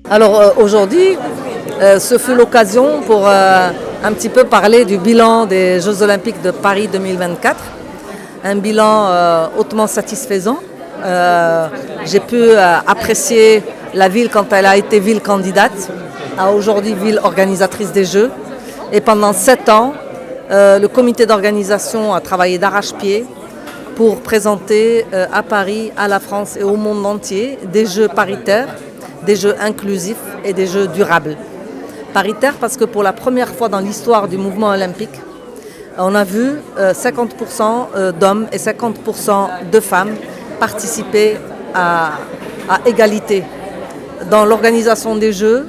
Alors aujourd'hui, ce fut l'occasion pour un petit peu parler du bilan des Jeux Olympiques de Paris 2024. Un bilan hautement satisfaisant. J'ai pu apprécier la ville quand elle a été ville candidate, à aujourd'hui ville organisatrice des Jeux. Et pendant 7 ans, le comité d'organisation a travaillé d'arrache-pied pour présenter à Paris, à la France et au monde entier des Jeux paritaires, des Jeux inclusifs et des Jeux durables. Paritaires parce que pour la première fois dans l'histoire du mouvement olympique, on a vu 50% d'hommes et 50% de femmes participer à égalité dans l'organisation des Jeux,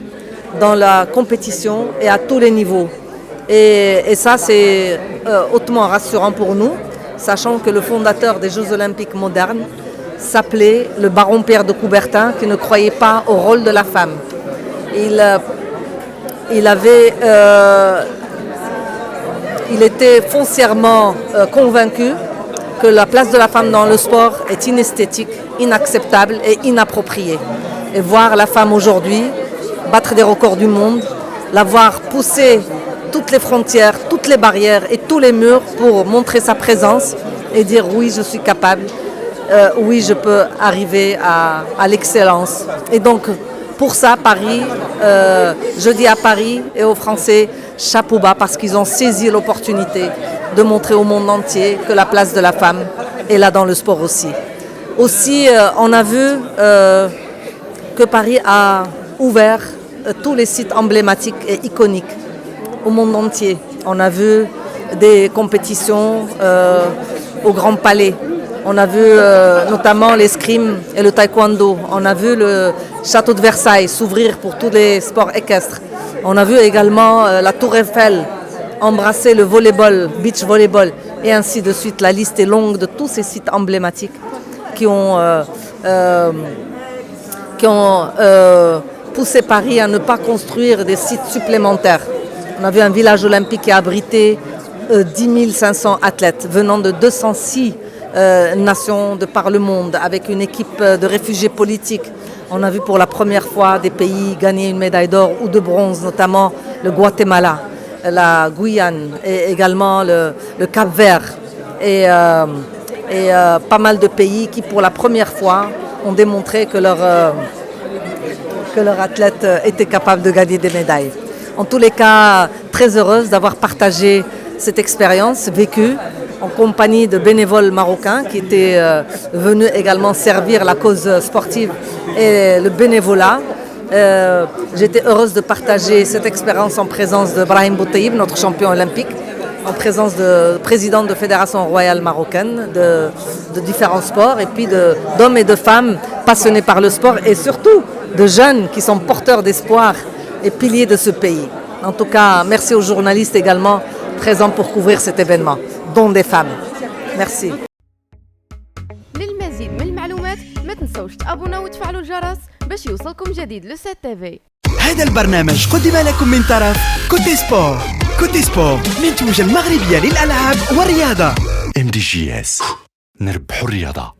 dans la compétition et à tous les niveaux. Et ça, c'est hautement rassurant pour nous, sachant que le fondateur des Jeux Olympiques modernes s'appelait le baron Pierre de Coubertin, qui ne croyait pas au rôle de la femme. Il était foncièrement convaincu que la place de la femme dans le sport est inesthétique, inacceptable et inappropriée. Et voir la femme aujourd'hui battre des records du monde, la voir pousser toutes les frontières, toutes les barrières et tous les murs pour montrer sa présence et dire oui, je suis capable, oui, je peux arriver à l'excellence. Et donc, pour ça, Paris, je dis à Paris et aux Français, chapeau bas, parce qu'ils ont saisi l'opportunité de montrer au monde entier que la place de la femme est là dans le sport aussi. Aussi, on a vu que Paris a ouvert tous les sites emblématiques et iconiques au monde entier. On a vu des compétitions au Grand Palais. On a vu notamment l'escrime et le taekwondo. On a vu le château de Versailles s'ouvrir pour tous les sports équestres. On a vu également la Tour Eiffel embrasser le volleyball, beach volleyball, et ainsi de suite. La liste est longue de tous ces sites emblématiques qui ont poussé Paris à ne pas construire des sites supplémentaires. On a vu un village olympique qui a abrité 10 500 athlètes venant de 206 nations de par le monde, avec une équipe de réfugiés politiques. On a vu pour la première fois des pays gagner une médaille d'or ou de bronze, notamment le Guatemala, la Guyane et également le Cap-Vert et pas mal de pays qui pour la première fois ont démontré que leurs athlètes étaient capables de gagner des médailles. En tous les cas, très heureuse d'avoir partagé cette expérience vécue en compagnie de bénévoles marocains qui étaient venus également servir la cause sportive et le bénévolat. J'étais heureuse de partager cette expérience en présence de Brahim Boutaïb, notre champion olympique, en présence de président de fédération royale marocaine de différents sports et puis d'hommes et de femmes passionnés par le sport et surtout de jeunes qui sont porteurs d'espoir et piliers de ce pays. En tout cas, merci aux journalistes également présents pour couvrir cet événement, dont des femmes. Merci. للمزيد من المعلومات ما تنسوش تابوناو وتفعلوا الجرس باش يوصلكم جديد لو سات تيفي. هذا البرنامج قدم لكم من طرف كوتي سبور. كوتي سبور منتوجة المغربية للألعاب والرياضة. MDGS نربحوا الرياضة.